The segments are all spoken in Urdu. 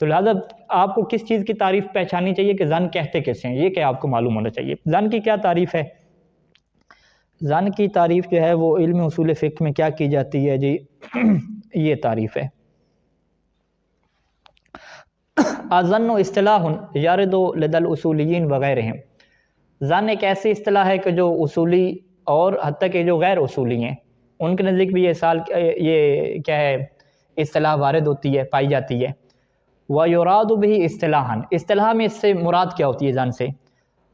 تو لہٰذا آپ کو کس چیز کی تعریف پہچاننی چاہیے کہ ظن کہتے کیسے ہیں، یہ کہ آپ کو معلوم ہونا چاہیے۔ ظن کی کیا تعریف ہے؟ ظن کی تعریف جو ہے وہ علم اصول فقہ میں کیا کی جاتی ہے جی؟ یہ تعریف ہے، الظن اصطلاح یارد لدى الاصولیین وغیرہم۔ ظن ایک ایسی اصطلاح ہے کہ جو اصولی اور حتیٰ کہ جو غیر اصولی ہیں ان کے نزدیک بھی یہ کیا ہے اصطلاح وارد ہوتی ہے، پائی جاتی ہے۔ وَيُرَادُ بِهِ اصطلاحاً، اصطلاح میں اس سے مراد کیا ہوتی ہے ظن سے؟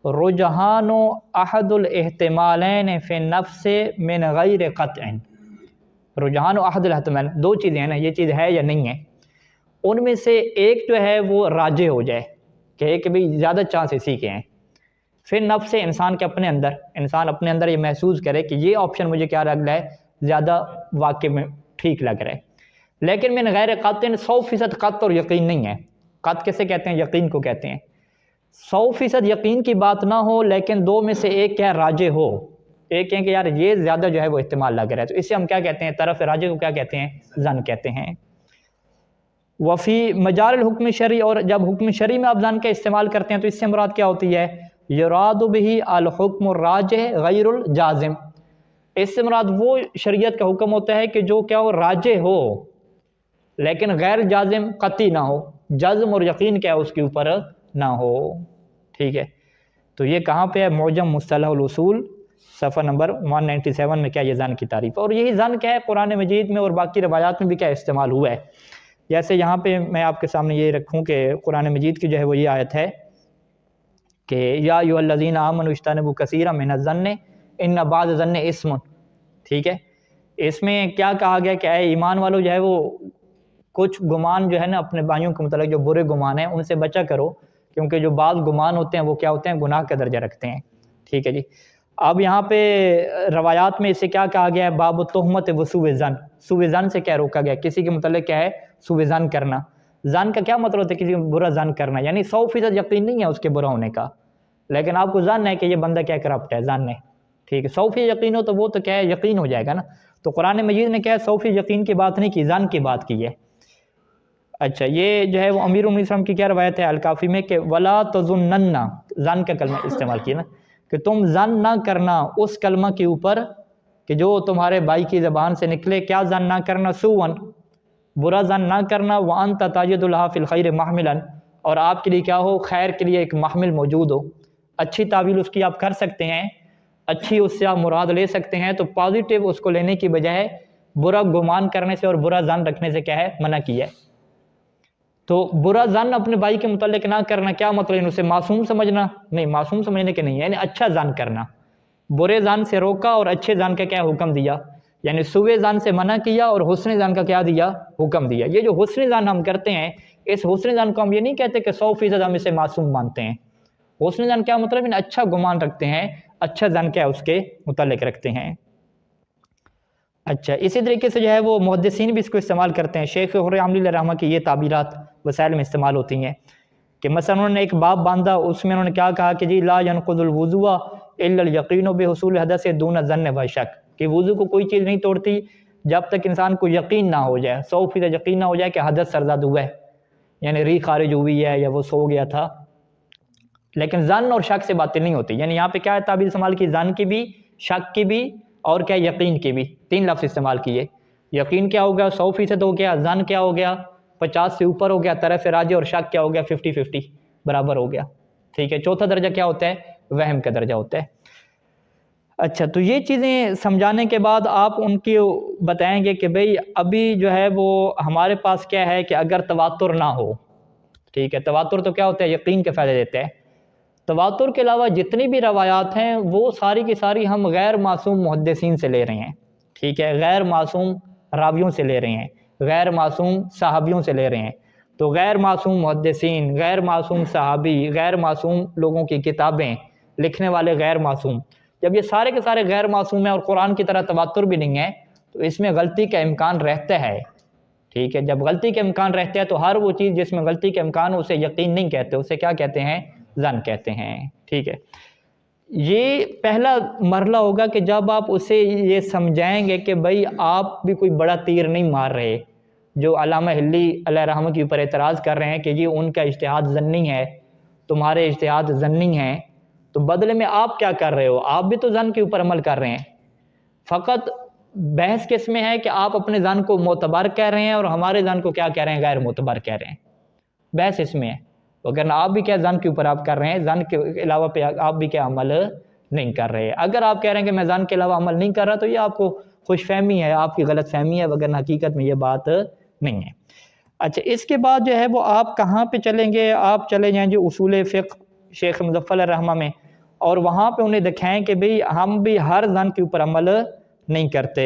رجحان احد الاحتمالین فی النفس من غیر قطع، رجحان احد الاحتمال، دو چیزیں ہیں نا، یہ چیز ہے یا نہیں ہے، ان میں سے ایک جو ہے وہ راجح ہو جائے کہ بھئی زیادہ چانس اسی کے ہیں، پھر نفس سے انسان کے انسان اپنے اندر یہ محسوس کرے کہ یہ آپشن مجھے کیا لگ رہا ہے، زیادہ واقع میں ٹھیک لگ رہا ہے، لیکن من غیر قطع 100% قطع اور یقین نہیں ہے۔ قطع کیسے کہتے ہیں؟ یقین کو کہتے ہیں۔ 100% یقین کی بات نہ ہو لیکن دو میں سے ایک کیا راجح ہو، ایک کہیں کہ یار یہ زیادہ جو ہے وہ احتمال لگ رہا ہے، تو اسے ہم کیا کہتے ہیں؟ طرف راجح کو کیا کہتے ہیں؟ ظن کہتے ہیں۔ وفی مجال الحکم شرعی، اور جب حکم شرعی میں آپ ظن کا استعمال کرتے ہیں تو اس سے مراد کیا ہوتی ہے؟ یراد بہ الحکم الراجح غیر الجازم، اس سے مراد وہ شریعت کا حکم ہوتا ہے کہ جو کیا ہو، راجح ہو لیکن غیر جازم، قطعی نہ ہو، جزم اور یقین کیا اس کے اوپر نہ ہو، ٹھیک ہے۔ تو یہ کہاں پہ ہے؟ معجم مصطلح الاصول صفحہ نمبر 197 میں کیا یہ ظن کی تعریف، اور یہی ظن کیا ہے قرآن مجید میں اور باقی روایات میں بھی کیا استعمال ہوا ہے۔ جیسے یہاں پہ میں آپ کے سامنے یہ رکھوں کہ قرآن مجید کی جو ہے وہ یہ آیت ہے کہ یا ایھا الذین آمنوا اجتنبوا کثیرا من الظن ان بعض الظن اثم، ٹھیک ہے۔ اس میں کیا کہا گیا کہ اے ایمان والو جو ہے وہ کچھ گمان جو ہے نا اپنے بھائیوں کے متعلق جو برے گمان ہیں ان سے بچا کرو، کیونکہ جو بعض گمان ہوتے ہیں وہ کیا ہوتے ہیں؟ گناہ کا درجہ رکھتے ہیں، ٹھیک ہے جی۔ اب یہاں پہ روایات میں اسے کیا کہا گیا ہے؟ باب التہمت وسوء الظن، سوء ظن سے کیا روکا گیا؟ کسی کے متعلق کیا ہے؟ سوء ظن کرنا۔ ظن کا کیا مطلب ہوتا ہے؟ کسی کو برا ظن کرنا، یعنی 100% یقین نہیں ہے اس کے برا ہونے کا، لیکن آپ کو ظن ہے کہ یہ بندہ کیا کرپٹ ہے، ظن ہے، ٹھیک ہے۔ 100% یقین ہو تو وہ تو کیا ہے؟ یقین ہو جائے گا نا۔ تو قرآن مجید نے کیا ہے 100% یقین کی بات نہیں کی، ظن کی بات کی ہے۔ اچھا، یہ جو ہے وہ امیر المؤمنین صلی اللہ علیہ وسلم کی کیا روایت ہے الکافی میں کہ ولا تظنن، ظن کا کلمہ استعمال کیا نا کہ تم ظن نہ کرنا اس کلمہ کے اوپر کہ جو تمہارے بھائی کی زبان سے نکلے، کیا ظن نہ کرنا؟ سوءً، برا ظن نہ کرنا، وانت تجد لها فی الخیر محملا، اور آپ کے لیے کیا ہو؟ خیر کے لیے ایک محمل موجود ہو۔ اچھی تعویل اس کی آپ کر سکتے ہیں، اچھی اس سے آپ مراد لے سکتے ہیں، تو پازیٹیو اس کو لینے کی بجائے برا گمان کرنے سے اور برا ظن رکھنے سے کیا ہے؟ منع کیا ہے۔ تو برا ظن اپنے بھائی کے متعلق نہ کرنا کیا مطلب ہے؟ اسے معصوم سمجھنا؟ نہیں، معصوم سمجھنے کے نہیں، یعنی اچھا ظن کرنا۔ برے ظن سے روکا اور اچھے ظن کا کیا حکم دیا؟ یعنی سوء ظن سے منع کیا اور حسن ظن کا کیا دیا؟ حکم دیا۔ یہ جو حسن ظن ہم کرتے ہیں، اس حسن ظن کو ہم یہ نہیں کہتے کہ 100% ہم اسے معصوم مانتے ہیں۔ حسن ظن کیا مطلب ہے؟ اچھا گمان رکھتے ہیں، اچھا ظن کیا اس کے متعلق رکھتے ہیں۔ اچھا، اسی طریقے سے جو ہے وہ محدثین بھی اس کو استعمال کرتے ہیں۔ شیخ حر عاملی علیہ رحمہ کی یہ تعبیرات وسائل میں استعمال ہوتی ہیں کہ مثلا انہوں نے ایک باب باندھا، اس میں انہوں نے کیا کہا کہ جی لا ينقض الوضوء الا اليقین بحصول حدث دون ظن و شک، کہ وضو کو کوئی چیز نہیں توڑتی جب تک انسان کو یقین نہ ہو جائے، 100% یقین نہ ہو جائے کہ حدث سرزد ہوا ہے، یعنی ری خارج ہوئی ہے یا وہ سو گیا تھا۔ لیکن ظن اور شک سے باتیں نہیں ہوتی، یعنی یہاں پہ کیا ہے تعبیر استعمال کی؟ ظن کی بھی، شک کی بھی، اور کیا یقین کی بھی، تین لفظ استعمال کیے۔ یقین کیا ہو گیا؟ 100% ہو گیا۔ ظن کیا ہو گیا؟ 50 سے اوپر ہو گیا طرف راجح، اور شک کیا ہو گیا؟ 50-50 برابر ہو گیا، ٹھیک ہے۔ چوتھا درجہ کیا ہوتا ہے؟ وہم کا درجہ ہوتا ہے۔ اچھا، تو یہ چیزیں سمجھانے کے بعد آپ ان کی بتائیں گے کہ بھئی ابھی جو ہے وہ ہمارے پاس کیا ہے کہ اگر تواتر نہ ہو، ٹھیک ہے، تواتر تو کیا ہوتا ہے؟ یقین کے فائدے دیتا ہے۔ تواتر کے علاوہ جتنی بھی روایات ہیں وہ ساری کی ساری ہم غیر معصوم محدثین سے لے رہے ہیں، ٹھیک ہے، غیر معصوم راویوں سے لے رہے ہیں، غیر معصوم صحابیوں سے لے رہے ہیں۔ تو غیر معصوم محدثین، غیر معصوم صحابی، غیر معصوم لوگوں کی کتابیں لکھنے والے غیر معصوم، جب یہ سارے کے سارے غیر معصوم ہیں اور قرآن کی طرح تواتر بھی نہیں ہے تو اس میں غلطی کا امکان رہتا ہے، ٹھیک ہے۔ جب غلطی کا امکان رہتا ہے تو ہر وہ چیز جس میں غلطی کا امکان ہو اسے یقین نہیں کہتے، اسے کیا کہتے ہیں؟ ظن کہتے ہیں، ٹھیک ہے۔ یہ پہلا مرحلہ ہوگا کہ جب آپ اسے یہ سمجھائیں گے کہ بھائی آپ بھی کوئی بڑا تیر نہیں مار رہے، جو علامہ ہلی علیہ رحمہ کے اوپر اعتراض کر رہے ہیں کہ یہ ان کا اجتہاد ظنی ہے، تمہارے اجتہاد ظنی ہیں، تو بدلے میں آپ کیا کر رہے ہو؟ آپ بھی تو ظن کے اوپر عمل کر رہے ہیں، فقط بحث کس میں ہے کہ آپ اپنے ظن کو معتبر کہہ رہے ہیں اور ہمارے ظن کو کیا کہہ رہے ہیں؟ غیر معتبر کہہ رہے ہیں، بحث اس میں ہے۔ وگرنہ آپ بھی کیا ظن کے اوپر آپ کر رہے ہیں، ظن کے علاوہ پہ آپ بھی کیا عمل نہیں کر رہے۔ اگر آپ کہہ رہے ہیں کہ میں ظن کے علاوہ عمل نہیں کر رہا تو یہ آپ کو خوش فہمی ہے، آپ کی غلط فہمی ہے، وگرنہ حقیقت میں یہ بات نہیں ہے۔ اچھا، اس کے بعد جو ہے وہ آپ کہاں پہ چلیں گے؟ آپ چلے جائیں جو اصول فقہ شیخ مظفر الرحمہ میں، اور وہاں پہ انہیں دکھائیں کہ بھئی ہم بھی ہر ظن کے اوپر عمل نہیں کرتے۔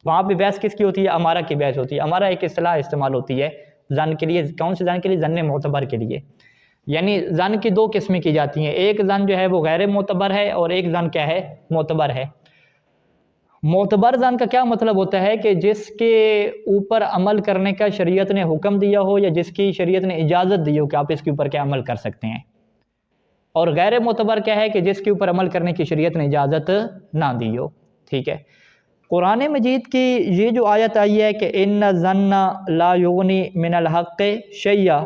وہاں پہ بحث کس کی ہوتی ہے؟ امارہ کی بحث ہوتی ہے۔ امارہ ایک اصطلاح استعمال ہوتی ہے ظن کے لیے، کون سے ظن کے لیے؟ ظن معتبر کے لیے۔ یعنی ظن کی دو قسمیں کی جاتی ہیں، ایک ظن جو ہے وہ غیر معتبر ہے اور ایک ظن کیا ہے؟ معتبر ہے۔ معتبر ظن کا کیا مطلب ہوتا ہے کہ جس کے اوپر عمل کرنے کا شریعت نے حکم دیا ہو یا جس کی شریعت نے اجازت دی ہو کہ آپ اس کے اوپر کیا عمل کر سکتے ہیں۔ اور غیر معتبر کیا ہے کہ جس کے اوپر عمل کرنے کی شریعت نے اجازت نہ دی ہو۔ ٹھیک ہے، قرآن مجید کی یہ جو آیت آئی ہے کہ ان الظن لا یغنی من الحق شیئا،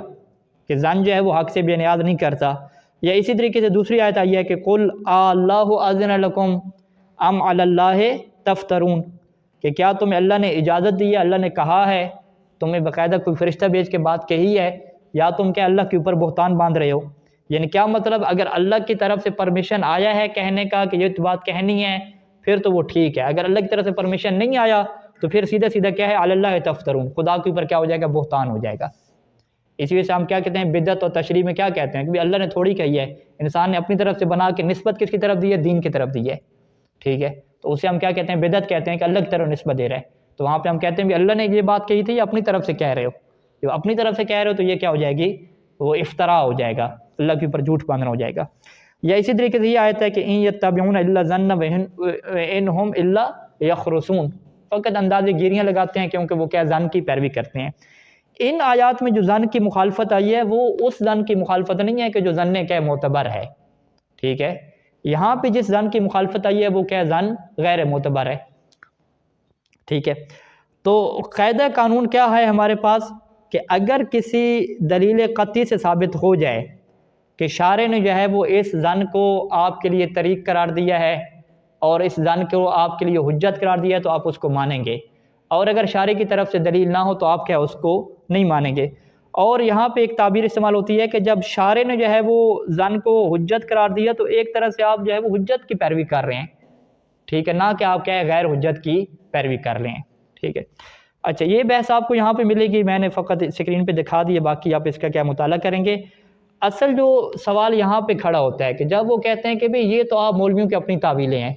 کہ ظن جو ہے وہ حق سے بے نیاز نہیں کرتا، یا اسی طریقے سے دوسری آیت آئی ہے کہ قل اللہ اذن لکم ام علی اللہ تفترون، کہ کیا تمہیں اللہ نے اجازت دی ہے، اللہ نے کہا ہے، تمہیں باقاعدہ کوئی فرشتہ بھیج کے بات کہی ہے، یا تم کیا اللہ کے اوپر بہتان باندھ رہے ہو؟ یعنی کیا مطلب؟ اگر اللہ کی طرف سے پرمیشن آیا ہے کہنے کا کہ یہ بات کہنی ہے پھر تو وہ ٹھیک ہے، اگر اللہ کی طرف سے پرمیشن نہیں آیا تو پھر سیدھا سیدھا کیا ہے؟ علی اللہ تفترون، خدا کے اوپر کیا ہو جائے گا؟ بہتان ہو جائے گا۔ اسی وجہ سے ہم کیا کہتے ہیں؟ بدعت اور تشریع میں کیا کہتے ہیں کہ اللہ نے تھوڑی کہی ہے، انسان نے اپنی طرف سے بنا کے نسبت کس کی طرف دی ہے؟ دین کی طرف دی ہے۔ ٹھیک ہے، تو اسے ہم کیا کہتے ہیں؟ بدعت کہتے ہیں کہ اللہ کی طرف نسبت دے رہے ہیں۔ تو وہاں پہ ہم کہتے ہیں کہ اللہ نے یہ بات کہی تھی یا اپنی طرف سے کہہ رہے ہو؟ جو اپنی طرف سے کہہ رہے ہو تو یہ کیا ہو جائے گی؟ وہ افتراء ہو جائے گا، اللہ کے اوپر جھوٹ باندھنا ہو جائے گا۔ یا اسی طریقے سے یہ آیت ہے کہ ان یتبعون الا الظن وان هم الا یخرصون، فقط اندازے گیریاں لگاتے ہیں کیونکہ وہ کیا ظن کی پیروی کرتے ہیں۔ ان آیات میں جو ظن کی مخالفت آئی ہے وہ اس ظن کی مخالفت نہیں ہے کہ جو ظن کیا معتبر ہے۔ ٹھیک ہے، یہاں پہ جس ظن کی مخالفت آئی ہے وہ کیا ظن غیر معتبر ہے۔ ٹھیک ہے، تو قاعدہ قانون کیا ہے ہمارے پاس کہ اگر کسی دلیل قطعی سے ثابت ہو جائے کہ شارع نے جو ہے وہ اس ظن کو آپ کے لیے طریق قرار دیا ہے اور اس ظن کو آپ کے لیے حجت قرار دیا ہے تو آپ اس کو مانیں گے، اور اگر شارع کی طرف سے دلیل نہ ہو تو آپ کیا اس کو نہیں مانیں گے۔ اور یہاں پہ ایک تعبیر استعمال ہوتی ہے کہ جب شارع نے جو ہے وہ ظن کو حجت قرار دیا تو ایک طرح سے آپ جو ہے وہ حجت کی پیروی کر رہے ہیں، ٹھیک ہے، نہ کہ آپ کیا ہے غیر حجت کی پیروی کر رہے ہیں۔ ٹھیک ہے، اچھا یہ بحث آپ کو یہاں پہ ملے گی، میں نے فقط اسکرین پہ دکھا دی ہے، باقی آپ اس کا کیا مطالعہ کریں گے۔ اصل جو سوال یہاں پہ کھڑا ہوتا ہے کہ جب وہ کہتے ہیں کہ بھئی یہ تو آپ مولویوں کی اپنی تعویلیں ہیں،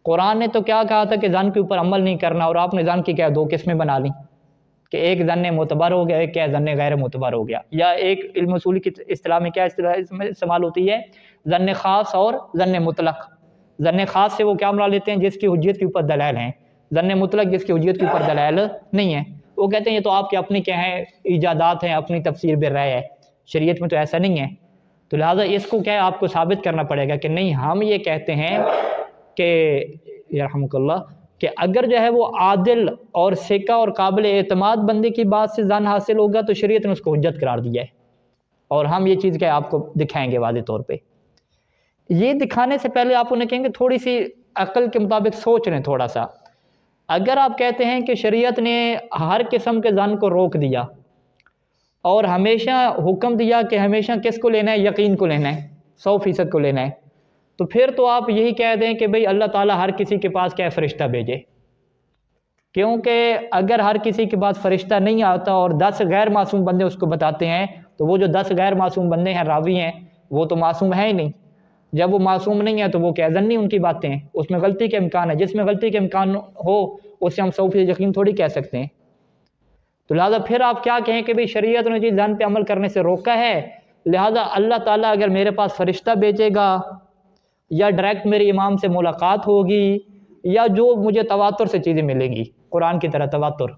قرآن نے تو کیا کہا تھا کہ ظن کے اوپر عمل نہیں کرنا، اور آپ نے ظن کی کیا دو قسمیں بنا لیں کہ ایک ظن معتبر ہو گیا، ایک کیا ظن غیر معتبر ہو گیا، یا ایک علم اصول کی اصطلاح میں کیا اصطلاح استعمال ہوتی ہے؟ ظن خاص اور ظن مطلق۔ ظن خاص سے وہ کیا مراد لیتے ہیں؟ جس کی حجیت کے اوپر دلائل ہیں، ظن مطلق جس کی حجیت کے اوپر دلائل نہیں ہے، وہ کہتے ہیں یہ تو آپ کے اپنی کیا ہیں؟ ایجادات ہیں، اپنی تفسیر بالرائے ہے، شریعت میں تو ایسا نہیں ہے۔ تو لہٰذا اس کو کیا ہے؟ آپ کو ثابت کرنا پڑے گا کہ نہیں، ہم یہ کہتے ہیں کہ یرحمک اللہ کہ اگر جو ہے وہ عادل اور ثقہ اور قابل اعتماد بندے کی بات سے ظن حاصل ہوگا تو شریعت نے اس کو حجت قرار دیا ہے، اور ہم یہ چیز کیا آپ کو دکھائیں گے واضح طور پہ۔ یہ دکھانے سے پہلے آپ انہیں کہیں گے تھوڑی سی عقل کے مطابق سوچ لیں تھوڑا سا۔ اگر آپ کہتے ہیں کہ شریعت نے ہر قسم کے ظن کو روک دیا اور ہمیشہ حکم دیا کہ ہمیشہ کس کو لینا ہے؟ یقین کو لینا ہے، 100% کو لینا ہے، تو پھر تو آپ یہی کہہ دیں کہ بھئی اللہ تعالیٰ ہر کسی کے پاس کیا فرشتہ بھیجے، کیونکہ اگر ہر کسی کے پاس فرشتہ نہیں آتا اور 10 غیر معصوم بندے اس کو بتاتے ہیں تو وہ جو 10 غیر معصوم بندے ہیں، راوی ہیں، وہ تو معصوم ہیں ہی نہیں۔ جب وہ معصوم نہیں ہے تو وہ کیا ظنی ان کی باتیں ہیں، اس میں غلطی کے امکان ہے، جس میں غلطی کے امکان ہو اس سے ہم 100% یقین تھوڑی کہہ سکتے ہیں۔ تو لہٰذا پھر آپ کیا کہیں کہ بھئی شریعت نے جی ظن پہ عمل کرنے سے روکا ہے، لہٰذا اللہ تعالیٰ اگر میرے پاس فرشتہ بھیجے گا یا ڈائریکٹ میرے امام سے ملاقات ہوگی یا جو مجھے تواتر سے چیزیں ملیں گی، قرآن کی طرح تواتر،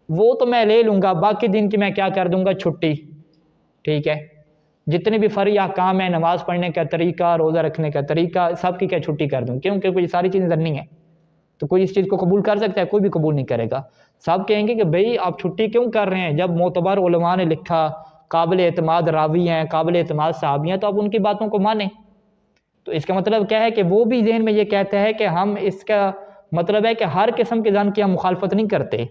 وہ تو میں لے لوں گا، باقی دن کی میں کیا کر دوں گا؟ چھٹی۔ ٹھیک ہے، جتنے بھی فرعی احکام ہیں، نماز پڑھنے کا طریقہ، روزہ رکھنے کا طریقہ، سب کی کیا چھٹی کر دوں، کیونکہ کوئی ساری چیزیں ظنی ہیں۔ تو کوئی اس چیز کو قبول کر سکتا ہے؟ کوئی بھی قبول نہیں کرے گا. سب کہیں گے کہ بھئی آپ چھٹی کیوں کر رہے ہیں؟ جب معتبر علماء نے لکھا، قابل اعتماد راوی ہیں، قابل اعتماد صحابی ہیں، تو آپ ان کی باتوں کو مانیں. تو اس کا مطلب کیا ہے کہ وہ بھی ذہن میں یہ کہتا ہے کہ ہم، اس کا مطلب ہے کہ ہر قسم کے زن کی ہم مخالفت نہیں کرتے،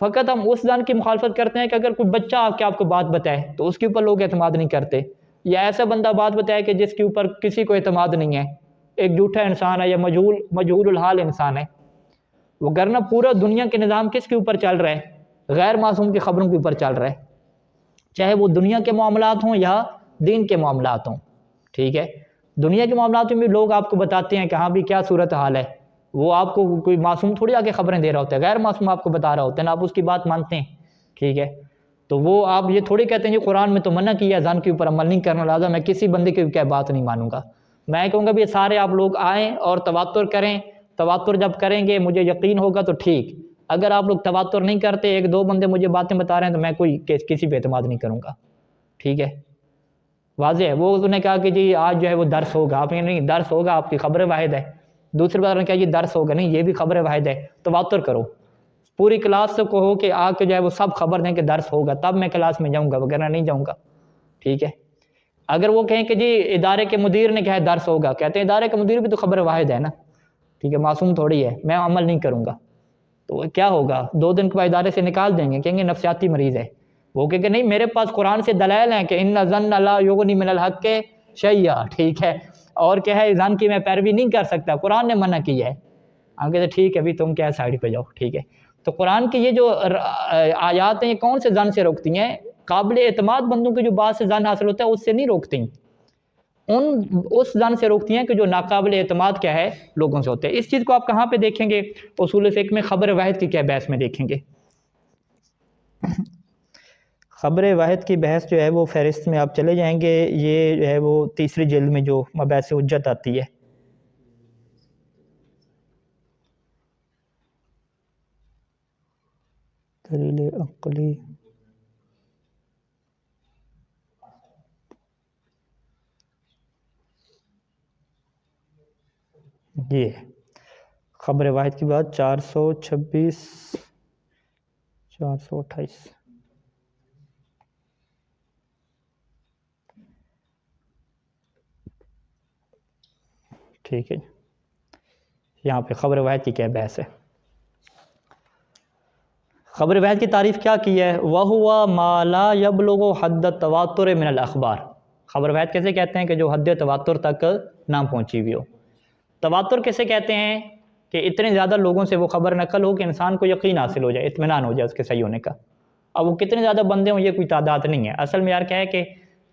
فقط ہم اس زن کی مخالفت کرتے ہیں کہ اگر کوئی بچہ آپ کو بات بتائے تو اس کے اوپر لوگ اعتماد نہیں کرتے، یا ایسا بندہ بات بتائے کہ جس کے اوپر کسی کو اعتماد نہیں ہے، ایک جھوٹا انسان ہے یا مجہول الحال انسان ہے. وہ گرنا پورا دنیا کے نظام کس کے اوپر چل رہا ہے؟ غیر معصوم کی خبروں کے اوپر چل رہا ہے، چاہے وہ دنیا کے معاملات ہوں یا دین کے معاملات ہوں. ٹھیک ہے، دنیا کے معاملات میں بھی لوگ آپ کو بتاتے ہیں کہ ہاں بھی کیا صورت حال ہے. وہ آپ کو کوئی معصوم تھوڑی آ کے خبریں دے رہا ہوتا ہے، غیر معصوم آپ کو بتا رہا ہوتا ہے نا، آپ اس کی بات مانتے ہیں. ٹھیک ہے، تو وہ آپ یہ تھوڑی کہتے ہیں کہ قرآن میں تو منع کیا زن کے اوپر عمل نہیں کرنا، لہٰذا میں کسی بندے کی کیا بات نہیں مانوں گا. میں کہوں گا بھی سارے آپ لوگ آئیں اور تواتر کریں. تواتر جب کریں گے مجھے یقین ہوگا تو ٹھیک، اگر آپ لوگ تواتر نہیں کرتے، ایک دو بندے مجھے باتیں بتا رہے ہیں، تو میں کوئی کسی پہ اعتماد نہیں کروں گا. ٹھیک ہے، واضح ہے. وہ انہوں نے کہا کہ جی آج جو ہے وہ درس ہوگا، آپ نے نہیں درس ہوگا، آپ کی خبر واحد ہے. دوسری بات نے کہا یہ درس ہوگا، نہیں یہ بھی خبر واحد ہے. تواتر کرو، پوری کلاس سے کہو کہ آ کے جو ہے وہ سب خبر دیں کہ درس ہوگا، تب میں کلاس میں جاؤں گا، وغیرہ نہیں جاؤں گا. ٹھیک ہے، اگر وہ کہیں کہ جی ادارے کے مدیر نے کہا ہے درس ہوگا، کہتے ہیں ادارے کا مدیر بھی تو خبر واحد ہے نا. ٹھیک ہے، معصوم تھوڑی ہے، میں عمل نہیں کروں گا. تو کیا ہوگا؟ 2 دن کے بعد ادارے سے نکال دیں گے، کہیں گے نفسیاتی مریض ہے. وہ کہیں گے نہیں میرے پاس قرآن سے دلائل ہیں کہ ان ظن لا یغنی من الحق شیئا. ٹھیک ہے، اور کیا ہے ظن کی میں پیروی نہیں کر سکتا، قرآن نے منع کی ہے. ہم کہتے ہیں ٹھیک ہے ابھی تم کیا سائڈ پہ جاؤ. ٹھیک ہے، تو قرآن کی یہ جو آیات ہیں یہ کون سے ظن سے روکتی ہیں؟ قابل اعتماد بندوں کی جو بات سے ظن حاصل ہوتا ہے اس سے نہیں روکتی، اس ظن سے روکتی ہیں کہ جو ناقابل اعتماد کیا ہے لوگوں سے ہوتے ہیں. اس چیز کو آپ کہاں پہ دیکھیں گے؟ اصول فقہ میں خبر واحد کی کیا بحث میں دیکھیں گے. خبر واحد کی بحث جو ہے وہ فہرست میں آپ چلے جائیں گے، یہ جو ہے وہ 3 جلد میں جو مباحث حجت آتی ہے. دلیل عقلی یہ خبر واحد کی بات 426 428. ٹھیک ہے، یہاں پہ خبر واحد کی کیا بحث ہے. خبر واحد کی تعریف کیا کی ہے؟ وَهُوَ مَا لَا يَبْلُغُ حَدَّ التَّوَاتُرِ مِنَ الْأَخْبَارِ. خبر واحد کیسے کہتے ہیں کہ جو حد تواتر تک نہ پہنچی ہوئی ہو. تواتر کیسے کہتے ہیں؟ کہ اتنے زیادہ لوگوں سے وہ خبر نقل ہو کہ انسان کو یقین حاصل ہو جائے، اطمینان ہو جائے اس کے صحیح ہونے کا. اب وہ کتنے زیادہ بندے ہوں یہ کوئی تعداد نہیں ہے. اصل میں یار کیا ہے کہ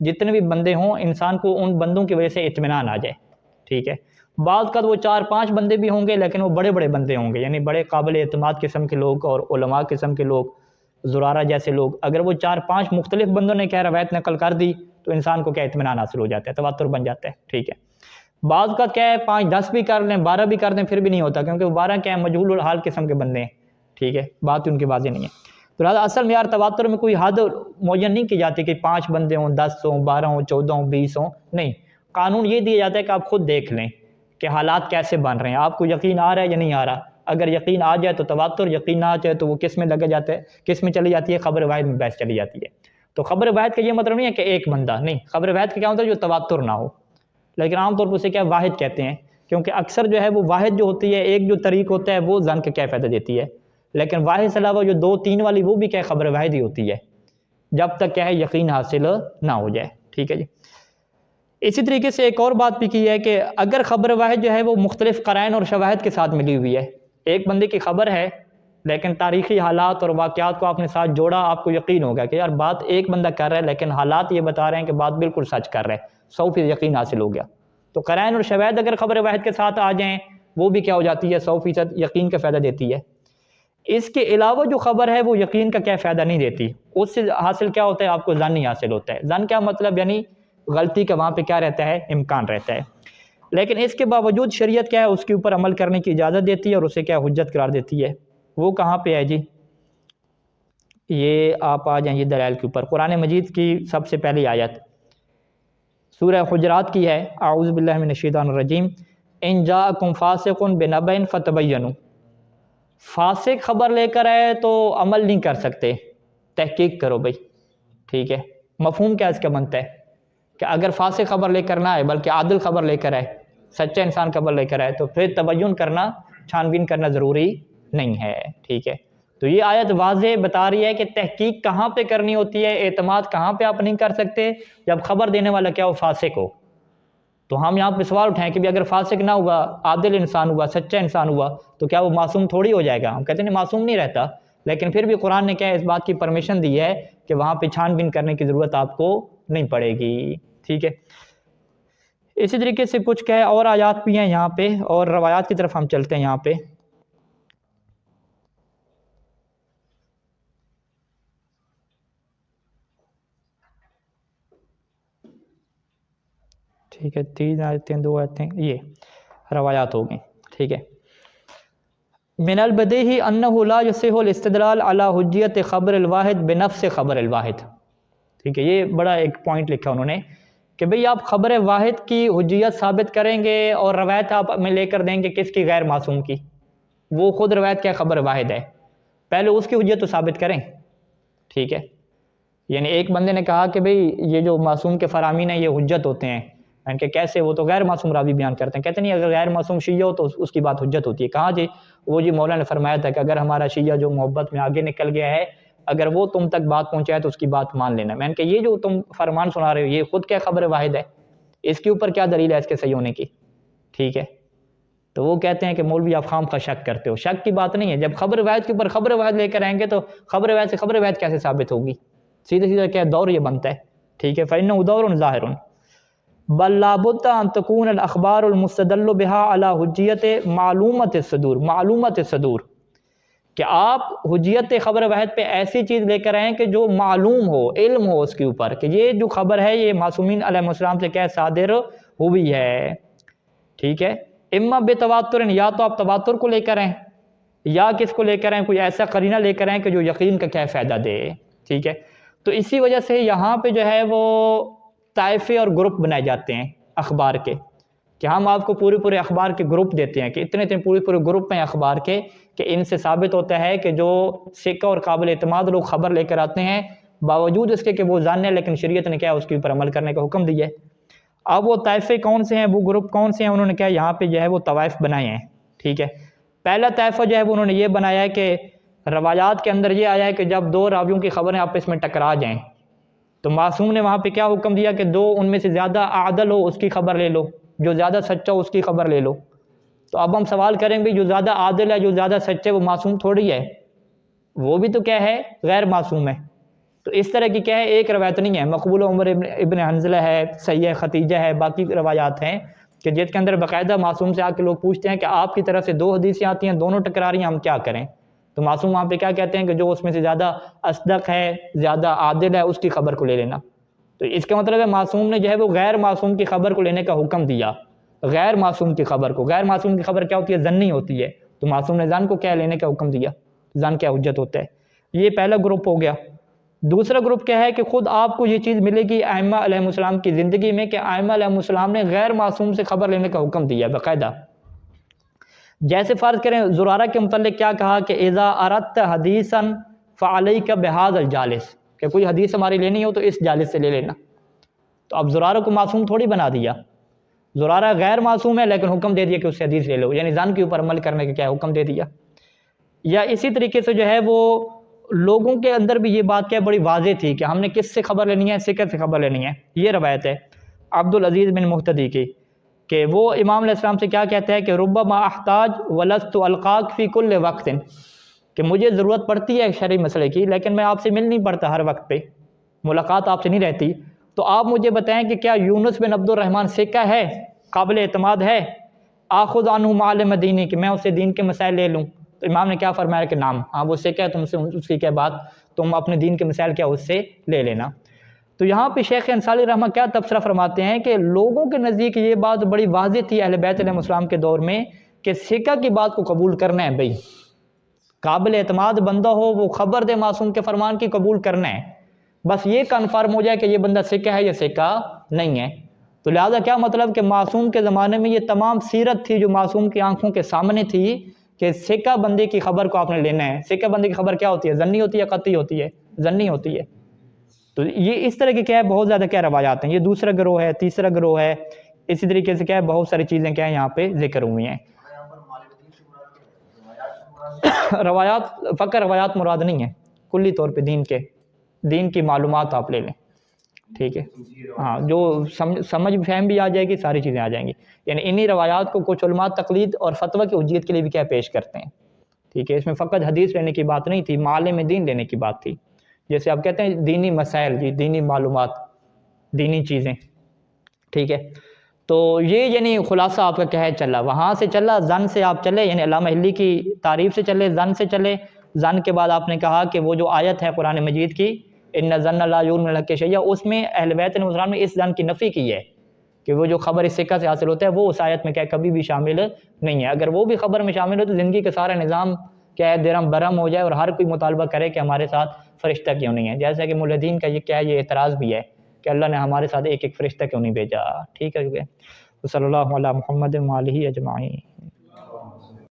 جتنے بھی بندے ہوں انسان کو ان بندوں کی وجہ سے اطمینان آ جائے. ٹھیک ہے، بعض کا وہ 4-5 بندے بھی ہوں گے لیکن وہ بڑے بڑے بندے ہوں گے، یعنی بڑے قابل اعتماد قسم کے لوگ اور علماء قسم کے لوگ، زرارہ جیسے لوگ. اگر وہ 4-5 مختلف بندوں نے کیا روایت نقل کر دی تو انسان کو کیا اطمینان حاصل ہو جاتا ہے، تواتر بن جاتا ہے. ٹھیک ہے، بعض کا کیا ہے 5-10 بھی کر لیں، 12 بھی کر دیں پھر بھی نہیں ہوتا، کیونکہ وہ 12 کیا ہے مجہول الحال قسم کے بندے ہیں. ٹھیک ہے، بات ان کی واضح نہیں ہے. تو لہٰذا اصل میں یار تواتر میں کوئی حد معین نہیں کی جاتی کہ 5 بندے ہوں، 10 ہوں، 12 ہوں، 14 ہوں، 20 ہوں. نہیں، قانون یہ دیا جاتا ہے کہ آپ خود دیکھ لیں کہ حالات کیسے بن رہے ہیں، آپ کو یقین آ رہا ہے یا نہیں آ رہا. اگر یقین آ جائے تو تواتر، یقین نہ آ جائے تو وہ کس میں لگا جاتا ہے، کس میں چلی جاتی ہے؟ خبر واحد میں بحث چلی جاتی ہے. تو خبر واحد کا یہ مطلب نہیں ہے کہ ایک بندہ، نہیں، خبر واحد کا کیا ہوتا ہے جو تواتر نہ ہو. لیکن عام طور پر اسے کیا واحد کہتے ہیں، کیونکہ اکثر جو ہے وہ واحد جو ہوتی ہے، ایک جو طریق ہوتا ہے وہ ظن کا کیا فائدہ دیتی ہے، لیکن واحد سے علاوہ جو 2-3 والی وہ بھی کیا خبر واحد ہی ہوتی ہے جب تک کیا ہے یقین حاصل نہ ہو جائے. ٹھیک ہے جی. اسی طریقے سے ایک اور بات بھی کی ہے کہ اگر خبر واحد جو ہے وہ مختلف قرائن اور شواہد کے ساتھ ملی ہوئی ہے، ایک بندے کی خبر ہے لیکن تاریخی حالات اور واقعات کو آپ نے ساتھ جوڑا، آپ کو یقین ہوگا کہ یار بات ایک بندہ کر رہا ہے لیکن حالات یہ بتا رہے ہیں کہ بات بالکل سچ کر رہا ہے، 100% یقین حاصل ہو گیا. تو قرائن اور شواہد اگر خبر واحد کے ساتھ آ جائیں وہ بھی کیا ہو جاتی ہے، 100% یقین کا فائدہ دیتی ہے. اس کے علاوہ جو خبر ہے وہ یقین کا کیا فائدہ نہیں دیتی، اس سے حاصل کیا ہوتا ہے؟ آپ کو ظن ہی حاصل ہوتا ہے. ظن کیا مطلب؟ یعنی غلطی کا وہاں پہ کیا رہتا ہے، امکان رہتا ہے. لیکن اس کے باوجود شریعت کیا ہے اس کے اوپر عمل کرنے کی اجازت دیتی ہے اور اسے کیا حجت قرار دیتی ہے. وہ کہاں پہ ہے جی؟ یہ آپ آ جائیں یہ دلائل کے اوپر. قرآن مجید کی سب سے پہلی آیت سورہ حجرات کی ہے، اعوذ باللہ من الشیطان الرجیم. ان جاءکم فاسق بنبأ فتبینوا، فاسق خبر لے کر آئے تو عمل نہیں کر سکتے، تحقیق کرو بھائی، ٹھیک ہے۔ مفہوم کیا اس کا بنتا ہے کہ اگر فاسق خبر لے کر نہ آئے بلکہ عادل خبر لے کر آئے، سچا انسان خبر لے کر آئے، تو پھر تبین کرنا، چھان بین کرنا ضروری نہیں ہے، ٹھیک ہے۔ تو یہ آیت واضح بتا رہی ہے کہ تحقیق کہاں پہ کرنی ہوتی ہے، اعتماد کہاں پہ آپ نہیں کر سکتے، جب خبر دینے والا کیا ہو، فاسق ہو۔ تو ہم یہاں پہ سوال اٹھائیں کہ بھی اگر فاسق نہ ہوا، عادل انسان ہوا، سچا انسان ہوا، تو کیا وہ معصوم تھوڑی ہو جائے گا؟ ہم کہتے ہیں معصوم نہیں رہتا، لیکن پھر بھی قرآن نے کیا اس بات کی پرمیشن دی ہے کہ وہاں پہ چھان بین کرنے کی ضرورت آپ کو نہیں پڑے گی، ٹھیک ہے۔ اسی طریقے سے کچھ کیا ہے اور آیات بھی ہیں یہاں پہ، اور روایات کی طرف ہم چلتے ہیں یہاں پہ۔ ٹھیک ہے، 3 آیتیں 2 آیتیں یہ روایات ہو گئیں، ٹھیک ہے۔ من البدیہی انہ لا یصح الاستدلال علی حجیت خبر الواحد بنفس خبر الواحد، ٹھیک ہے۔ یہ بڑا ایک پوائنٹ لکھا انہوں نے کہ بھئی آپ خبر واحد کی حجیت ثابت کریں گے اور روایت آپ میں لے کر دیں گے کس کی، غیر معصوم کی۔ وہ خود روایت کیا خبر واحد ہے، پہلے اس کی حجیت تو ثابت کریں، ٹھیک ہے۔ یعنی ایک بندے نے کہا کہ بھئی یہ جو معصوم کے فرامین ہیں یہ حجت ہوتے ہیں، یعنی کہ کیسے، وہ تو غیر معصوم راوی بیان کرتے ہیں، کہتے نہیں اگر غیر معصوم شیعہ ہو تو اس کی بات حجت ہوتی ہے۔ کہاں جی؟ وہ جی مولا نے فرمایا تھا کہ اگر ہمارا شیعہ جو محبت میں آگے نکل گیا ہے، اگر وہ تم تک بات پہنچائے تو اس کی بات مان لینا۔ میں نے کہا یہ جو تم فرمان سنا رہے ہو یہ خود کیا خبر واحد ہے، اس کے اوپر کیا دلیل ہے اس کے صحیح ہونے کی، ٹھیک ہے۔ تو وہ کہتے ہیں کہ مولوی آپ خام خواہ شک کرتے ہو، شک کی بات نہیں ہے، جب خبر واحد کے اوپر خبر واحد لے کر آئیں گے تو خبر واحد سے خبر واحد کیسے ثابت ہوگی؟ سیدھے سیدھا کیا دور یہ بنتا ہے، ٹھیک ہے۔ فإنه دور ظاہر بل لابد ان تكون الاخبار المستدل بها على حجیت معلومت الصدور، معلومت الصدور، کہ آپ حجیت خبر واحد پہ ایسی چیز لے کر آئیں کہ جو معلوم ہو، علم ہو اس کے اوپر کہ یہ جو خبر ہے یہ معصومین علیہ السلام سے کیا صادر ہوئی ہے، ٹھیک ہے۔ اما بتواتر، یا تو آپ تواتر کو لے کر آئیں، یا کس کو لے کر آئیں، کوئی ایسا قرینہ لے کر آئیں کہ جو یقین کا کیا فائدہ دے، ٹھیک ہے۔ تو اسی وجہ سے یہاں پہ جو ہے وہ طائفے اور گروپ بنائے جاتے ہیں اخبار کے، کہ ہم آپ کو پورے اخبار کے گروپ دیتے ہیں کہ اتنے پورے گروپ ہیں اخبار کے، کہ ان سے ثابت ہوتا ہے کہ جو ثقہ اور قابل اعتماد لوگ خبر لے کر آتے ہیں، باوجود اس کے کہ وہ جاننے لیکن شریعت نے کیا اس کے اوپر عمل کرنے کا حکم دیا ہے۔ اب وہ طائفے کون سے ہیں، وہ گروپ کون سے ہیں، انہوں نے کیا یہاں پہ جو ہے وہ طوائف بنائے ہیں، ٹھیک ہے۔ پہلا طائفہ جو ہے وہ انہوں نے یہ بنایا ہے کہ روایات کے اندر یہ آیا ہے کہ جب 2 راویوں کی خبریں آپس میں ٹکرا جائیں تو معصوم نے وہاں پہ کیا حکم دیا کہ 2 ان میں سے زیادہ عادل ہو اس کی خبر لے لو، جو زیادہ سچا ہو اس کی خبر لے لو۔ تو اب ہم سوال کریں گے جو زیادہ عادل ہے، جو زیادہ سچے، وہ معصوم تھوڑی ہے، وہ بھی تو کیا ہے، غیر معصوم ہے۔ تو اس طرح کی کیا ہے ایک روایت نہیں ہے، مقبول عمر ابن حنظلہ ہے، صحیح ختیجہ ہے، باقی روایات ہیں کہ جس کے اندر باقاعدہ معصوم سے آ کے لوگ پوچھتے ہیں کہ آپ کی طرف سے 2 حدیثیں آتی ہیں، دونوں ٹکرا رہی ہیں، ہم کیا کریں؟ تو معصوم وہاں پہ کیا کہتے ہیں کہ جو اس میں سے زیادہ اصدق ہے، زیادہ عادل ہے، اس کی خبر کو لے لینا۔ تو اس کا مطلب ہے معصوم نے جو ہے وہ غیر معصوم کی خبر کو لینے کا حکم دیا، غیر معصوم کی خبر کو۔ غیر معصوم کی خبر کیا ہوتی ہے، ظنی ہوتی ہے، تو معصوم نے ظن کو کیا لینے کا حکم دیا، ظن کیا حجت ہوتا ہے۔ یہ پہلا گروپ ہو گیا۔ دوسرا گروپ کیا ہے کہ خود آپ کو یہ چیز ملے گی ائمہ علیہ السلام کی زندگی میں کہ ائمہ علیہ السلام نے غیر معصوم سے خبر لینے کا حکم دیا باقاعدہ۔ جیسے فرض کریں زرارہ کے متعلق کیا کہا کہ اذا اردت حدیثا فعلیک بہذا الجالس، کہ کوئی حدیث ہماری لینی ہو تو اس جالس سے لے لینا۔ تو اب زرارہ کو معصوم تھوڑی بنا دیا، زرارہ غیر معصوم ہے لیکن حکم دے دیا کہ اس سے حدیث لے لو، یعنی ظن کے اوپر عمل کرنے کا کیا حکم دے دیا۔ یا اسی طریقے سے جو ہے وہ لوگوں کے اندر بھی یہ بات کیا بڑی واضح تھی کہ ہم نے کس سے خبر لینی ہے، ثقہ سے خبر لینی ہے۔ یہ روایت ہے عبدالعزیز بن مہتدی کی کہ وہ امام علیہ السلام سے کیا کہتا ہے کہ ربما احتاج ولست القاک فی کل وقت، کہ مجھے ضرورت پڑتی ہے شرعی مسئلے کی لیکن میں آپ سے مل نہیں پڑتا، ہر وقت پہ ملاقات آپ سے نہیں رہتی، تو آپ مجھے بتائیں کہ کیا یونس بن عبد الرحمن ثقہ ہے، قابل اعتماد ہے، آخذ عنہ معلم دینی، کہ میں اسے دین کے مسائل لے لوں؟ تو امام نے کیا فرمایا کہ نام، ہاں وہ ثقہ ہے، تم سے اس کی کیا بات، تم اپنے دین کے مسائل کیا اس سے لے لینا۔ تو یہاں پہ شیخ انصاری رحمہ کیا تبصرہ فرماتے ہیں کہ لوگوں کے نزدیک یہ بات بڑی واضح تھی اہل بیت علیہ السلام کے دور میں کہ ثقہ کی بات کو قبول کرنا ہے، بھئی قابل اعتماد بندہ ہو وہ خبر دے معصوم کے فرمان کی قبول کرنا ہے، بس یہ کنفرم ہو جائے کہ یہ بندہ ثقہ ہے یا ثقہ نہیں ہے۔ تو لہٰذا کیا مطلب کہ معصوم کے زمانے میں یہ تمام سیرت تھی جو معصوم کی آنکھوں کے سامنے تھی کہ سکہ بندی کی خبر کو آپ نے لینا ہے. سکہ بندی کی خبر کیا ہوتی ہے؟ ظنی ہوتی ہے، قطعی ہوتی ہے؟ ظنی ہوتی ہے. تو یہ اس طرح کے کیا ہے بہت زیادہ کیا روایات ہیں. یہ دوسرا گروہ ہے. تیسرا گروہ ہے اسی طریقے سے کیا ہے بہت ساری چیزیں کیا ہیں یہاں پہ ذکر ہوئی ہیں. روایات فقط روایات مراد نہیں ہیں، کلی طور پہ دین کی معلومات آپ لے لیں، ٹھیک ہے. ہاں، جو سمجھ فہم بھی آ جائے گی، ساری چیزیں آ جائیں گی. یعنی انہی روایات کو کچھ علماء تقلید اور فتویٰ کی حجیت کے لیے بھی کیا پیش کرتے ہیں، ٹھیک ہے. اس میں فقط حدیث لینے کی بات نہیں تھی، معالم دین لینے کی بات تھی. جیسے آپ کہتے ہیں دینی مسائل، جی دینی معلومات، دینی چیزیں، ٹھیک ہے. تو یہ یعنی خلاصہ آپ کا کیا ہے چلا، وہاں سے چلا ظن سے آپ چلے، یعنی علامہ حلی کی تعریف سے چلے، ظن سے چلے. ظن کے بعد آپ نے کہا کہ وہ جو آیت ہے قرآن مجید کی ان ظن لا یغنی من الحق شیئا، اس میں اہل بیت علیہ السلام نے اس ظن کی نفی کی ہے کہ وہ جو خبر اس سکہ سے حاصل ہوتا ہے وہ اس آیت میں کیا کبھی بھی شامل نہیں ہے. اگر وہ بھی خبر میں شامل ہو تو زندگی کا سارا نظام کیا ہے درم برہم ہو جائے اور ہر کوئی مطالبہ کرے کہ ہمارے ساتھ فرشتہ کیوں نہیں ہے. جیسا کہ ملحدین کا یہ کیا ہے یہ اعتراض بھی ہے کہ اللہ نے ہمارے ساتھ ایک ایک فرشتہ کیوں نہیں بھیجا، ٹھیک ہے. صلی اللہ علیہ محمد و آلہ اجمعین.